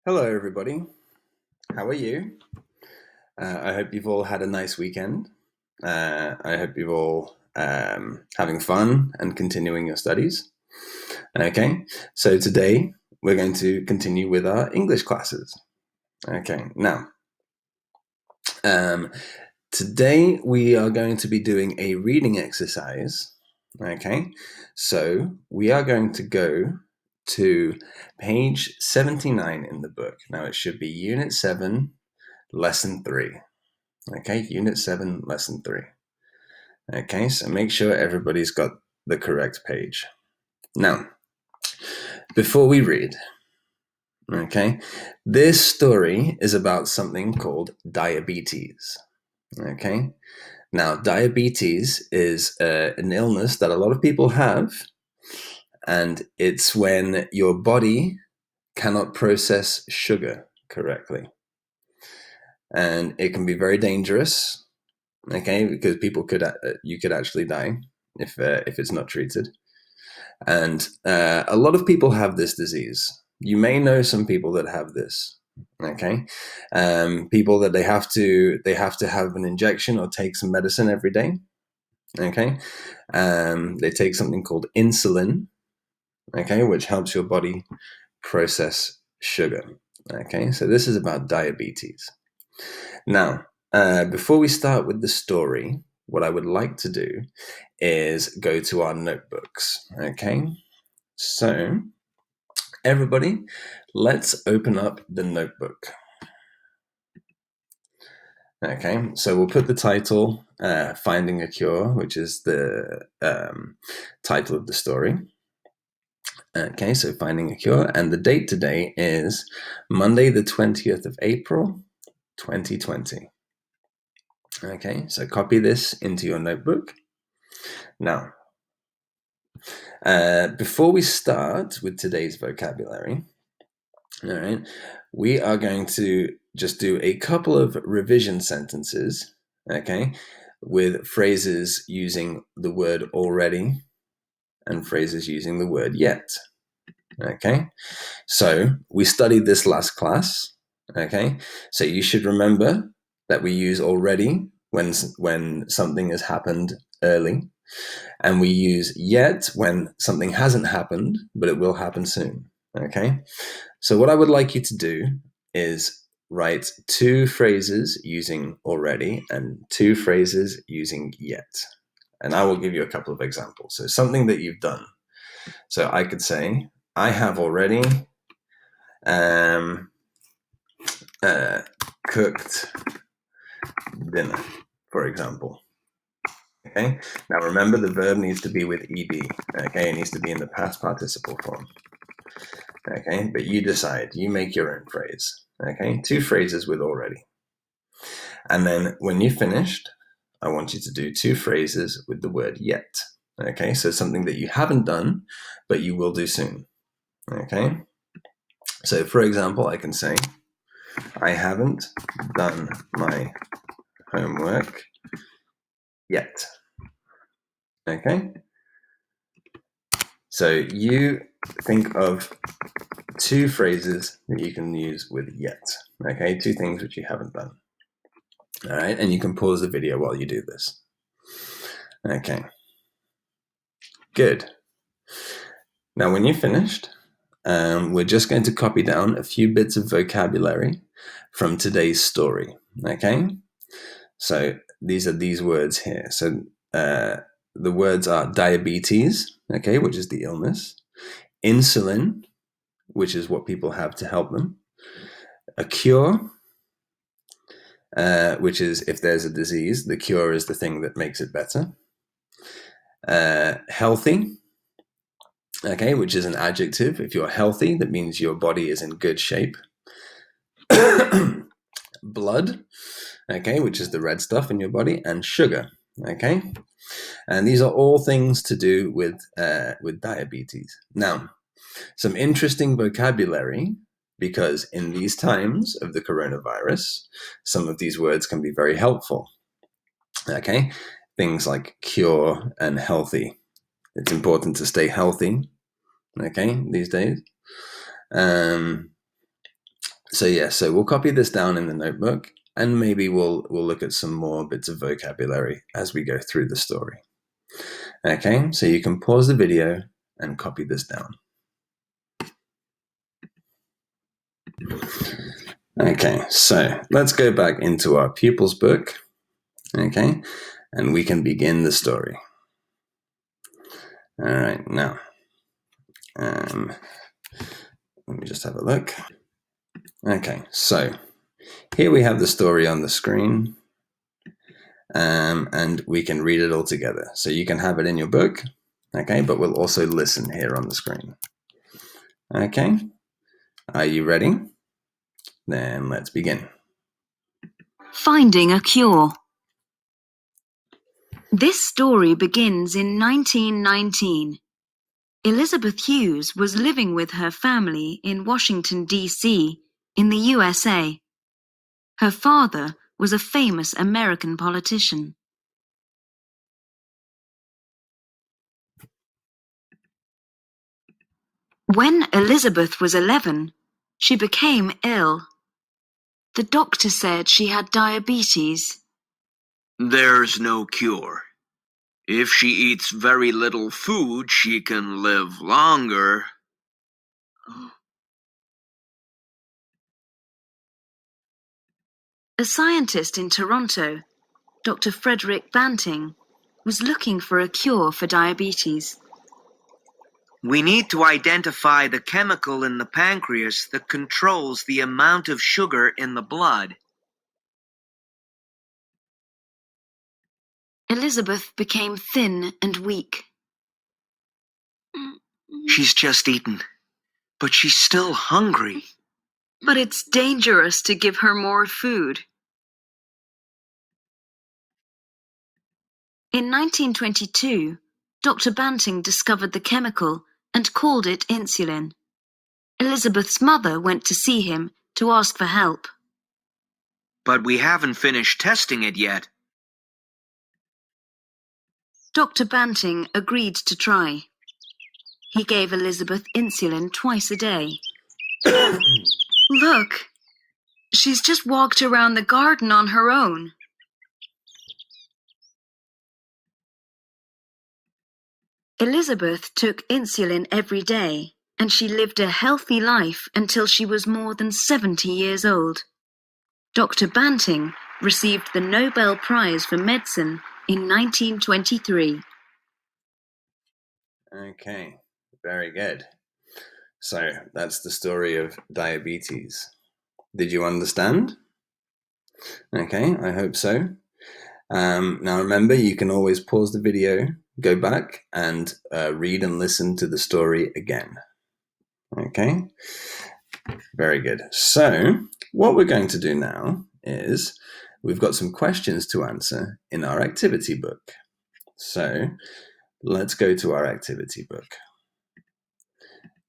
Hello, everybody. How are you? I hope you've all had a nice weekend. I hope you've all having fun and continuing your studies. Okay, so today we're going to continue with our English classes. Okay, now um, today we are going to be doing a reading exercise. Okay, so we are going to go to page 79 in the book. Now it should be Unit 7, Lesson 3. Okay, Unit 7, Lesson 3. Okay, so make sure everybody's got the correct page. Now, before we read, okay, this story is about something called diabetes. Okay, now diabetes is an illness that a lot of people have, and it's when your body cannot process sugar correctly. And it can be very dangerous, okay, because you could actually die if it's not treated. And a lot of people have this disease. You may know some people that have this. Okay, people that they have to have an injection or take some medicine every day. Okay, they take something called insulin. Okay, which helps your body process sugar. Okay, so this is about diabetes. Now, before we start with the story, what I would like to do is go to our notebooks. Okay, so everybody, let's open up the notebook. Okay, so we'll put the title Finding a Cure, which is the title of the story. Okay, so Finding a Cure, and the date today is Monday, the 20th of April, 2020. Okay, so copy this into your notebook. Now, before we start with today's vocabulary, all right, we are going to just do a couple of revision sentences, okay, with phrases using the word already and phrases using the word yet. Okay, so we studied this last class. Okay, so you should remember that we use already when something has happened early, and we use yet when something hasn't happened but it will happen soon. Okay, so what I would like you to do is write two phrases using already and two phrases using yet, and I will give you a couple of examples. So something that you've done. So I could say, I have already cooked dinner, for example. Okay. Now remember, the verb needs to be with ed. Okay, it needs to be in the past participle form. Okay, but you decide. You make your own phrase. Okay, two phrases with already, and then when you've finished, I want you to do two phrases with the word yet. Okay, so something that you haven't done, but you will do soon. Okay, so for example, I can say, I haven't done my homework yet. Okay, so you think of two phrases that you can use with yet. Okay, two things which you haven't done. All right, and you can pause the video while you do this. Okay, good. Now, when you're finished, we're just going to copy down a few bits of vocabulary from today's story. Okay, so these are these words here. So the words are diabetes, okay, which is the illness, insulin, which is what people have to help them, a cure, which is if there's a disease, the cure is the thing that makes it better, healthy, okay, which is an adjective. If you're healthy, that means your body is in good shape. Blood, okay, which is the red stuff in your body, and sugar, okay, and these are all things to do with diabetes. Now, some interesting vocabulary, because in these times of the coronavirus, some of these words can be very helpful. Okay, things like cure and healthy. It's important to stay healthy, okay, these days. So we'll copy this down in the notebook, and maybe we'll look at some more bits of vocabulary as we go through the story. Okay, so you can pause the video and copy this down. Okay, so let's go back into our pupils book, okay, and we can begin the story. All right, now, let me just have a look. Okay, so here we have the story on the screen, and we can read it all together. So you can have it in your book, okay, but we'll also listen here on the screen. Okay, are you ready? Then let's begin. Finding a Cure. This story begins in 1919. Elizabeth Hughes was living with her family in Washington, D.C., in the USA. Her father was a famous American politician. When Elizabeth was 11, she became ill. The doctor said she had diabetes. There's no cure. If she eats very little food, she can live longer. A scientist in Toronto, Dr. Frederick Banting, was looking for a cure for diabetes. We need to identify the chemical in the pancreas that controls the amount of sugar in the blood. Elizabeth became thin and weak. She's just eaten, but she's still hungry. But it's dangerous to give her more food. In 1922, Dr. Banting discovered the chemical and called it insulin. Elizabeth's mother went to see him to ask for help. But we haven't finished testing it yet. Dr. Banting agreed to try. He gave Elizabeth insulin twice a day. Look, she's just walked around the garden on her own. Elizabeth took insulin every day, and she lived a healthy life until she was more than 70 years old. Dr. Banting received the Nobel Prize for Medicine in 1923. Okay, very good. So that's the story of diabetes. Did you understand? Okay, I hope so. Now remember, you can always pause the video, go back, and read and listen to the story again. Okay, very good. So what we're going to do now is we've got some questions to answer in our activity book. So let's go to our activity book.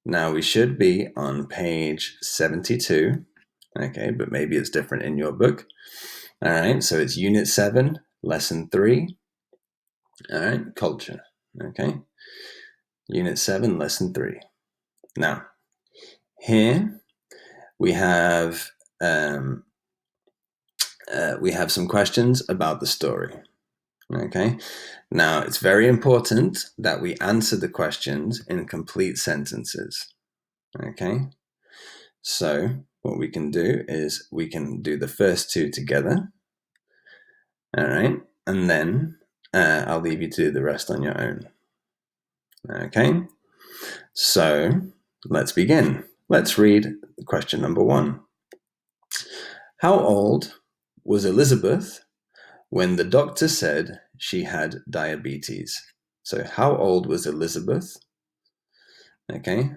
Now we should be on page 72, okay, but maybe it's different in your book. All right, so it's Unit 7, Lesson 3, all right, Culture, okay, Unit 7, Lesson 3. Now, here we have some questions about the story, okay. Now, it's very important that we answer the questions in complete sentences, okay. So what we can do is we can do the first two together, all right, and then I'll leave you to do the rest on your own. Okay, so let's begin. Let's read question number 1. How old was Elizabeth when the doctor said she had diabetes? So how old was Elizabeth, okay,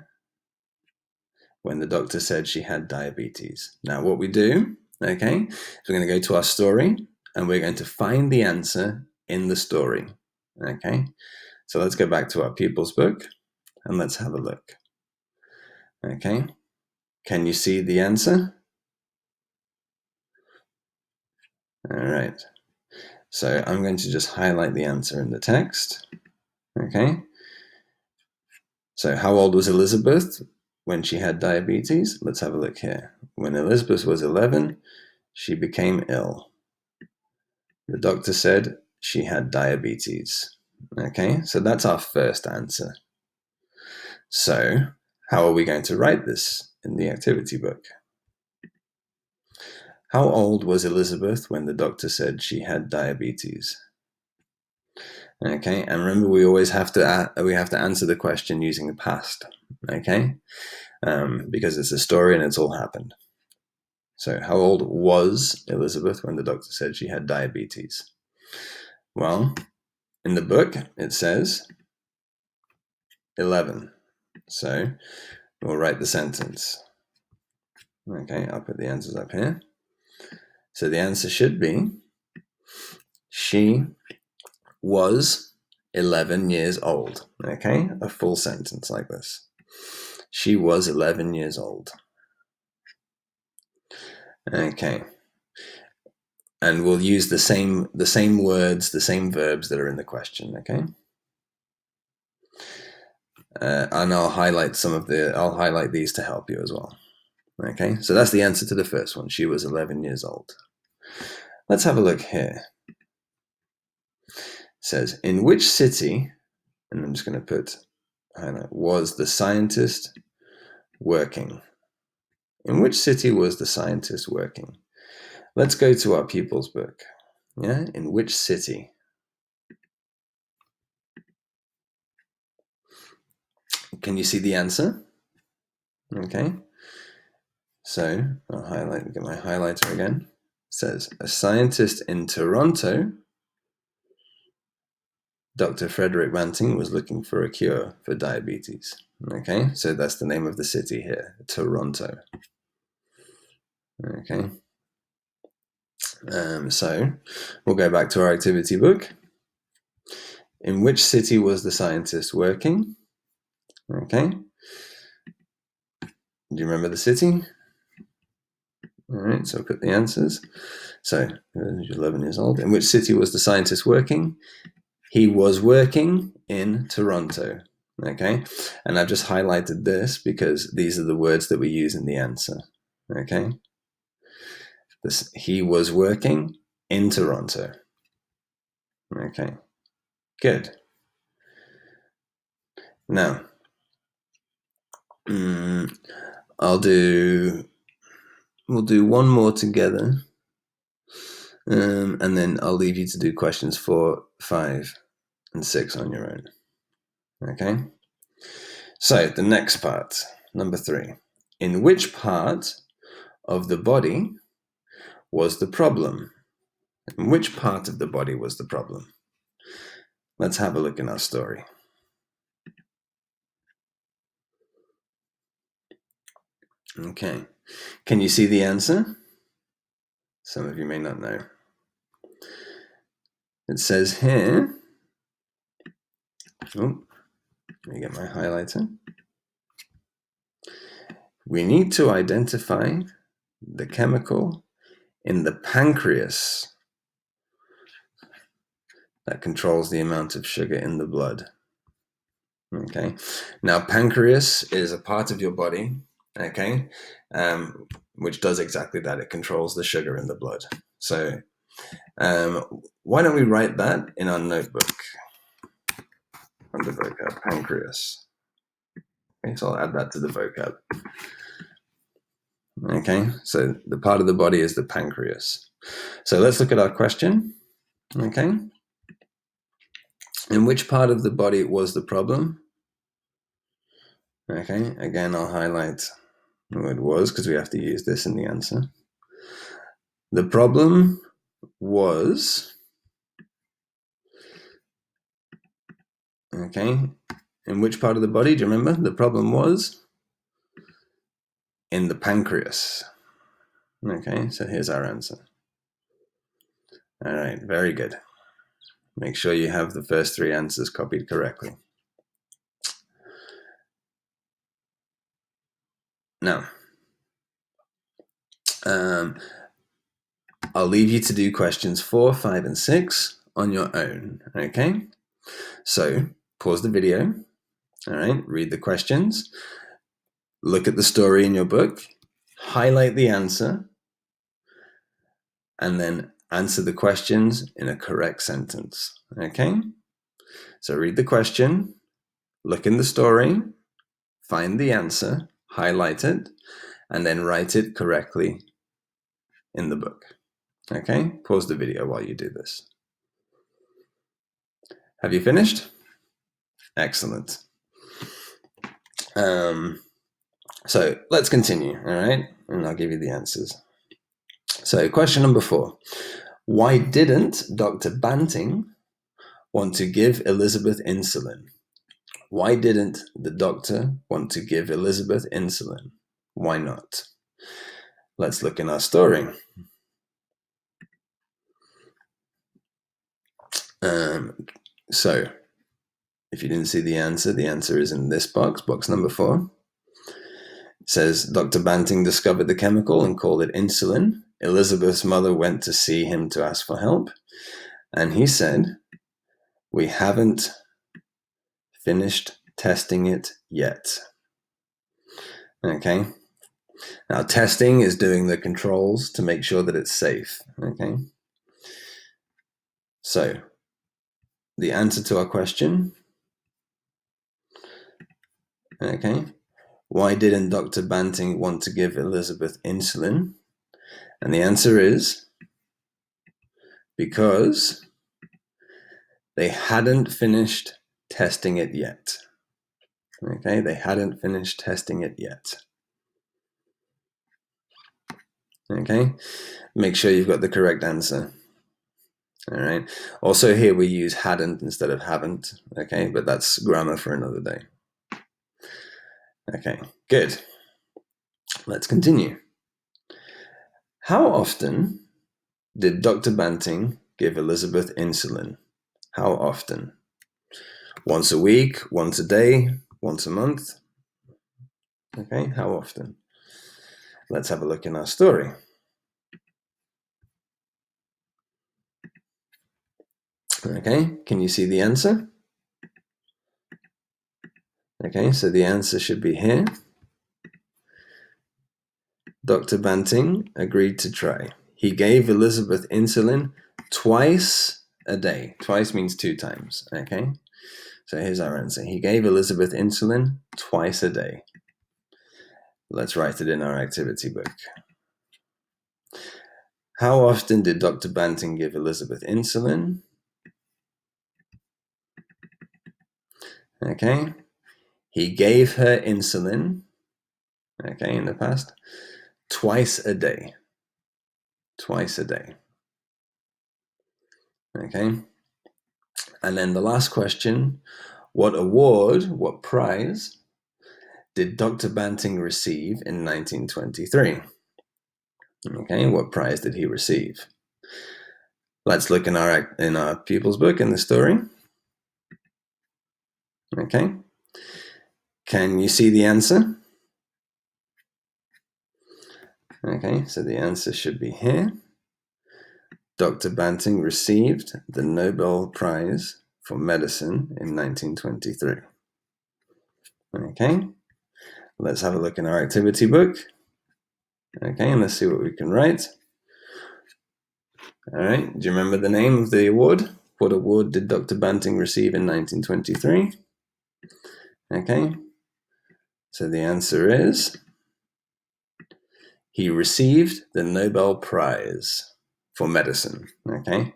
when the doctor said she had diabetes? Now what we do, okay, is we're going to go to our story and we're going to find the answer in the story, okay? So let's go back to our pupils book and let's have a look. Okay, can you see the answer? All right, so I'm going to just highlight the answer in the text. Okay, so how old was Elizabeth when she had diabetes? Let's have a look here. when Elizabeth was 11, she became ill. The doctor said she had diabetes. Okay, so that's our first answer. So, how are we going to write this in the activity book? How old was Elizabeth when the doctor said she had diabetes? Okay, and remember we always have to answer the question using the past. Okay, because it's a story and it's all happened. So, how old was Elizabeth when the doctor said she had diabetes? Well, in the book it says 11. So, we'll write the sentence. Okay, I'll put the answers up here. So the answer should be, she was 11 years old. Okay, a full sentence like this. She was 11 years old. Okay, and we'll use the same words, the same verbs that are in the question. Okay, and I'll highlight these to help you as well. Okay, so that's the answer to the first one. She was 11 years old. Let's have a look here. It says, in which city, and I'm just going to put highlight, was the scientist working? In which city was the scientist working? Let's go to our pupils book. Yeah, in which city? Can you see the answer? Okay. So I'll get my highlighter again. It says, a scientist in Toronto, Dr. Frederick Banting, was looking for a cure for diabetes. Okay, so that's the name of the city here, Toronto. Okay. So we'll go back to our activity book. In which city was the scientist working? Okay. Do you remember the city? All right, so I'll put the answers. So, 11 years old. In which city was the scientist working? He was working in Toronto. Okay, and I've just highlighted this because these are the words that we use in the answer. Okay, he was working in Toronto. Okay, good. Now, we'll do one more together, and then I'll leave you to do questions 4, 5, and 6 on your own. Okay? So, the next part, number 3. In which part of the body was the problem? In which part of the body was the problem? Let's have a look in our story. Okay. Can you see the answer? Some of you may not know. It says here, let me get my highlighter. We need to identify the chemical in the pancreas that controls the amount of sugar in the blood. Okay. Now, pancreas is a part of your body, okay, which does exactly that. It controls the sugar in the blood. So, why don't we write that in our notebook under vocab, pancreas. Okay, so I'll add that to the vocab. Okay, so the part of the body is the pancreas. So let's look at our question. Okay. In which part of the body was the problem? Okay, again, I'll highlight the word was because we have to use this in the answer. The problem was, okay, in which part of the body? Do you remember? The problem was in the pancreas. Okay, so here's our answer. All right, very good. Make sure you have the first 3 answers copied correctly. Now, I'll leave you to do questions 4, 5, and 6 on your own, okay? So, pause the video, all right? Read the questions. Look at the story in your book. highlight the answer, and then answer the questions in a correct sentence. Okay? So read the question, look in the story, find the answer, highlight it, and then write it correctly in the book. Okay? Pause the video while you do this. Have you finished? Excellent. So let's continue, all right? And I'll give you the answers. So question number 4. Why didn't Dr. Banting want to give Elizabeth insulin? Why didn't the doctor want to give Elizabeth insulin? Why not? Let's look in our story. So if you didn't see the answer is in this box number 4. It says, Dr. Banting discovered the chemical and called it insulin. Elizabeth's mother went to see him to ask for help. And he said, we haven't finished testing it yet. Okay. Now, testing is doing the controls to make sure that it's safe. Okay. So, the answer to our question. Okay. Why didn't Dr. Banting want to give Elizabeth insulin? And the answer is because they hadn't finished testing it yet. Okay, they hadn't finished testing it yet. Okay, make sure you've got the correct answer. All right. Also here we use hadn't instead of haven't. Okay, but that's grammar for another day. Okay, good. Let's continue. How often did Dr. Banting give Elizabeth insulin? How often? Once a week, once a day, once a month? Okay, how often? Let's have a look in our story. Okay, can you see the answer? Okay, so the answer should be here. Dr. Banting agreed to try. He gave Elizabeth insulin twice a day. Twice means 2 times, okay? So here's our answer. He gave Elizabeth insulin twice a day. Let's write it in our activity book. How often did Dr. Banting give Elizabeth insulin? Okay. He gave her insulin, okay, in the past, twice a day. Twice a day. Okay. And then the last question, what award, what prize did Dr. Banting receive in 1923? Okay, what prize did he receive? Let's look in our pupils book in the story. Okay. Can you see the answer? Okay, so the answer should be here. Dr. Banting received the Nobel Prize for Medicine in 1923. Okay, let's have a look in our activity book. Okay, and let's see what we can write. All right, do you remember the name of the award? What award did Dr. Banting receive in 1923? Okay, so the answer is he received the Nobel Prize for Medicine. Okay,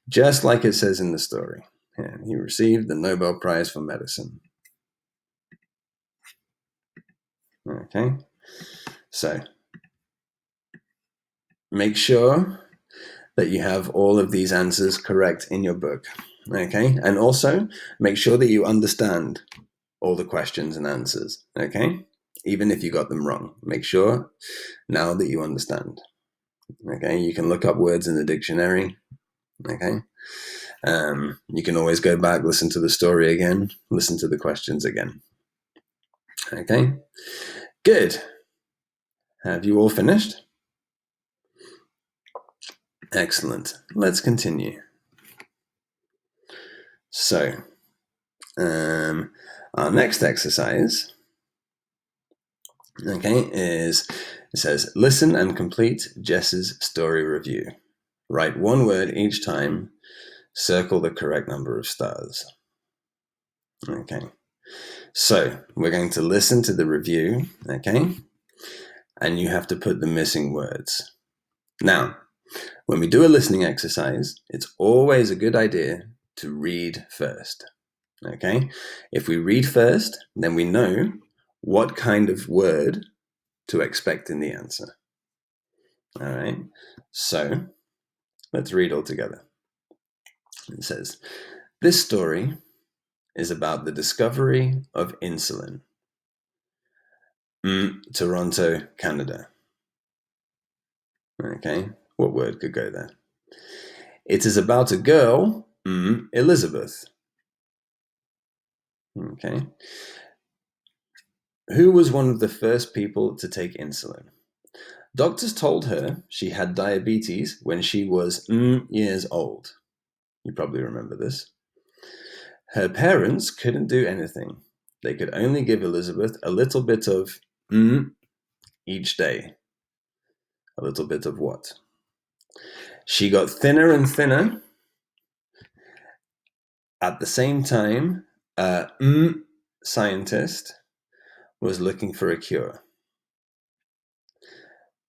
just like it says in the story. Yeah, he received the Nobel Prize for Medicine. Okay, so make sure that you have all of these answers correct in your book. Okay, and also make sure that you understand all the questions and answers. Okay, even if you got them wrong, make sure now that you understand. Okay, you can look up words in the dictionary. Okay, you can always go back, listen to the story again, listen to the questions again. Okay, good. Have you all finished? Excellent. Let's continue. So, our next exercise, okay, is It says, listen and complete Jess's story review. Write one word each time. Circle the correct number of stars. Okay. So we're going to listen to the review, okay? And you have to put the missing words. Now, when we do a listening exercise, it's always a good idea to read first, okay? If we read first, then we know what kind of word to expect in the answer. All right, so let's read all together. It says, this story is about the discovery of insulin. Toronto, Canada. Okay, what word could go there? It is about a girl, Elizabeth. Okay. Who was one of the first people to take insulin? Doctors told her she had diabetes when she was years old. You probably remember this. Her parents couldn't do anything. They could only give Elizabeth a little bit of each day. A little bit of what? She got thinner and thinner. At the same time, a scientist was looking for a cure.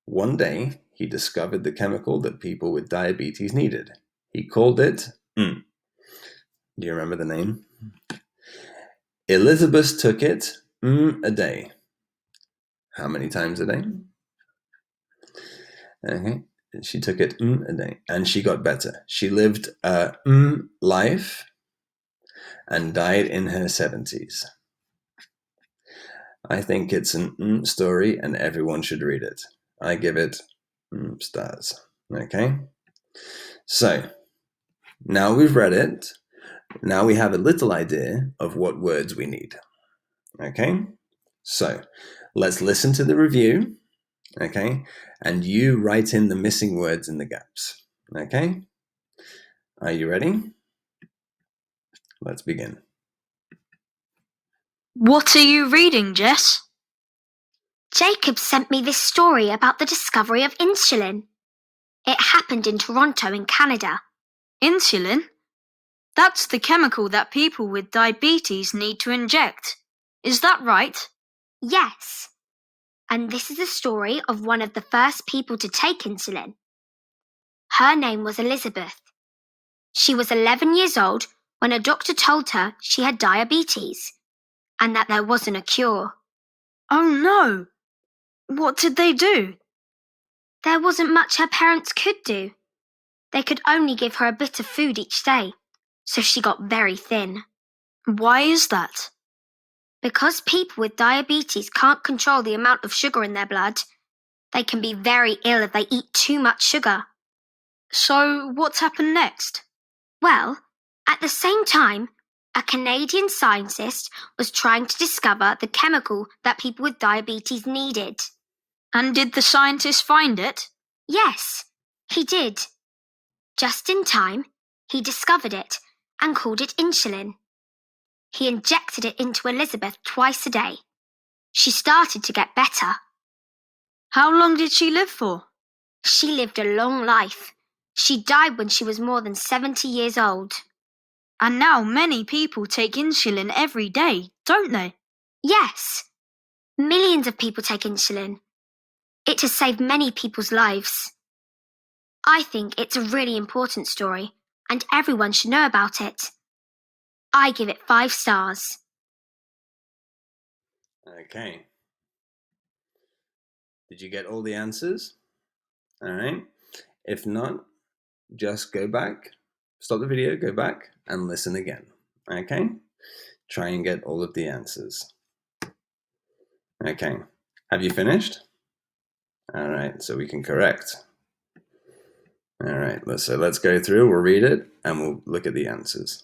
One day, he discovered the chemical that people with diabetes needed. He called it, do you remember the name? Elizabeth took it a day. How many times a day? Okay, she took it a day, and she got better. She lived a life and died in her 70s. I think it's an story, and everyone should read it. I give it stars. Okay, so now we've read it. Now we have a little idea of what words we need. Okay, so let's listen to the review. Okay, and you write in the missing words in the gaps. Okay, are you ready? Let's begin. What are you reading, Jess? Jacob sent me this story about the discovery of insulin. It happened in Toronto in Canada. Insulin? That's the chemical that people with diabetes need to inject. Is that right? Yes. And this is the story of one of the first people to take insulin. Her name was Elizabeth. She was 11 years old when a doctor told her she had diabetes and that there wasn't a cure. Oh no! What did they do? There wasn't much her parents could do. They could only give her a bit of food each day, so she got very thin. Why is that? Because people with diabetes can't control the amount of sugar in their blood, they can be very ill if they eat too much sugar. So what happened next? Well, at the same time, a Canadian scientist was trying to discover the chemical that people with diabetes needed. And did the scientist find it? Yes, he did. Just in time, he discovered it and called it insulin. He injected it into Elizabeth twice a day. She started to get better. How long did she live for? She lived a long life. She died when she was more than 70 years old. And now many people take insulin every day, don't they? Yes. Millions of people take insulin. It has saved many people's lives. I think it's a really important story, and everyone should know about it. I give it 5 stars. Okay. Did you get all the answers? All right. If not, just go back, stop the video, go back and listen again. Okay. Try and get all of the answers. Okay. Have you finished? All right. So we can correct. All right. Let's go through. We'll read it and we'll look at the answers.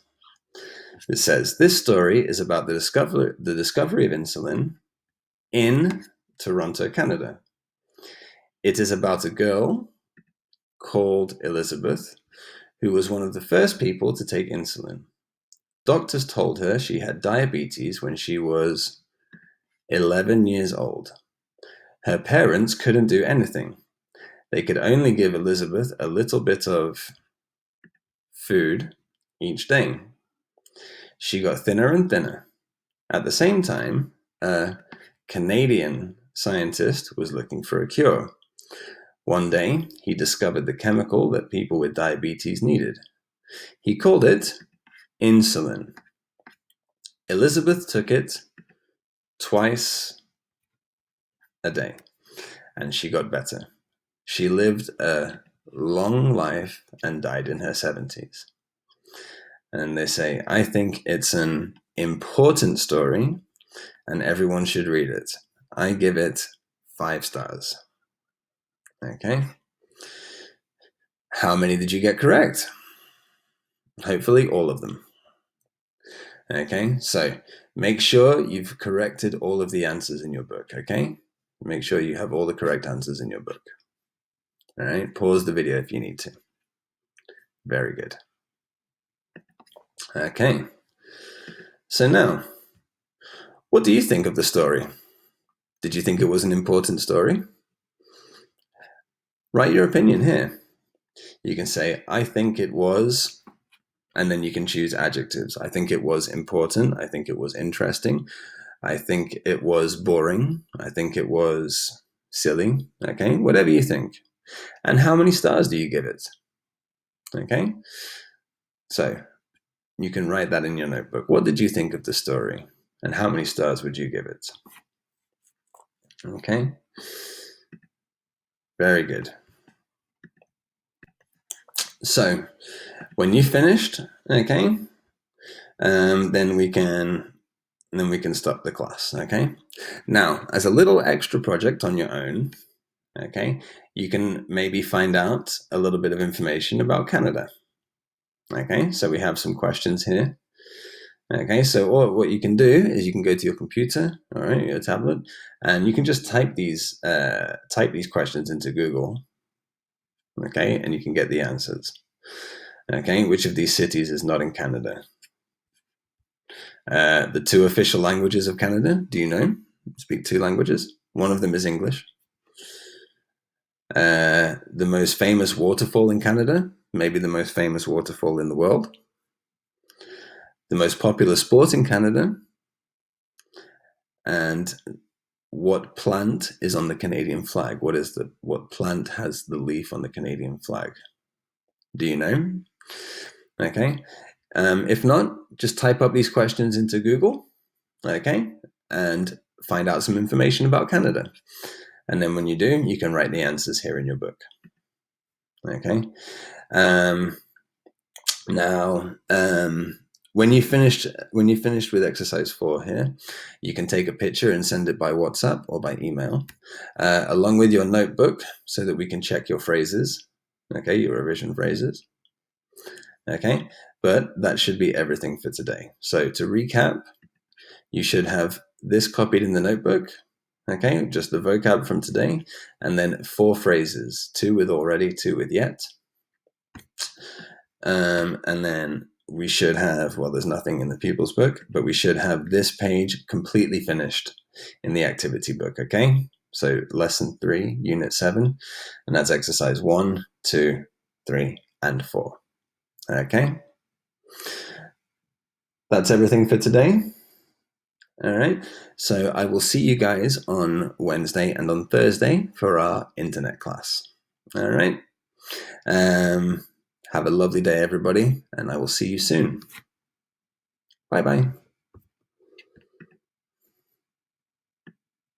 It says, this story is about the discovery of insulin in Toronto, Canada. It is about a girl called Elizabeth, who was one of the first people to take insulin. Doctors told her she had diabetes when she was 11 years old. Her parents couldn't do anything. They could only give Elizabeth a little bit of food each day. She got thinner and thinner. At the same time, a Canadian scientist was looking for a cure. One day, he discovered the chemical that people with diabetes needed. He called it insulin. Elizabeth took it twice a day, and she got better. She lived a long life and died in her 70s. And they say, I think it's an important story, and everyone should read it. I give it 5 stars. Okay. How many did you get correct? Hopefully all of them. Okay, so make sure you've corrected all of the answers in your book, okay? Make sure you have all the correct answers in your book. All right, pause the video if you need to. Very good. Okay, so now, what do you think of the story? Did you think it was an important story? Write your opinion here. You can say, I think it was, and then you can choose adjectives. I think it was important. I think it was interesting. I think it was boring. I think it was silly. Okay, whatever you think. And how many stars do you give it? Okay, so you can write that in your notebook. What did you think of the story? And how many stars would you give it? Okay, very good. So when you finished, okay, then we can stop the class. Okay. Now, as a little extra project on your own, okay, you can maybe find out a little bit of information about Canada. Okay, so we have some questions here. Okay, so what you can do is you can go to your computer, all right, your tablet, and you can just type these questions into Google. Okay, and you can get the answers. Okay, which of these cities is not in Canada? The 2 official languages of Canada, do you know? Speak 2 languages. One of them is English. The most famous waterfall in Canada, maybe the most famous waterfall in the world. The most popular sport in Canada. And what plant is on the Canadian flag? What plant has the leaf on the Canadian flag? Do you know? Okay. If not, just type up these questions into Google, okay, and find out some information about Canada. And then when you do, you can write the answers here in your book. Okay. Now, when you finished with exercise 4 here, you can take a picture and send it by WhatsApp or by email, along with your notebook, so that we can check your phrases. Okay, your revision phrases. Okay, but that should be everything for today. So to recap, you should have this copied in the notebook. Okay, just the vocab from today, and then 4 phrases, 2 with already, 2 with yet. And then we should have, well, there's nothing in the pupils book, but we should have this page completely finished in the activity book, okay? So lesson 3, unit 7, and that's exercise 1, 2, 3, and 4. Okay? That's everything for today. All right, so I will see you guys on Wednesday and on Thursday for our internet class. All right, have a lovely day, everybody, and I will see you soon. Bye-bye.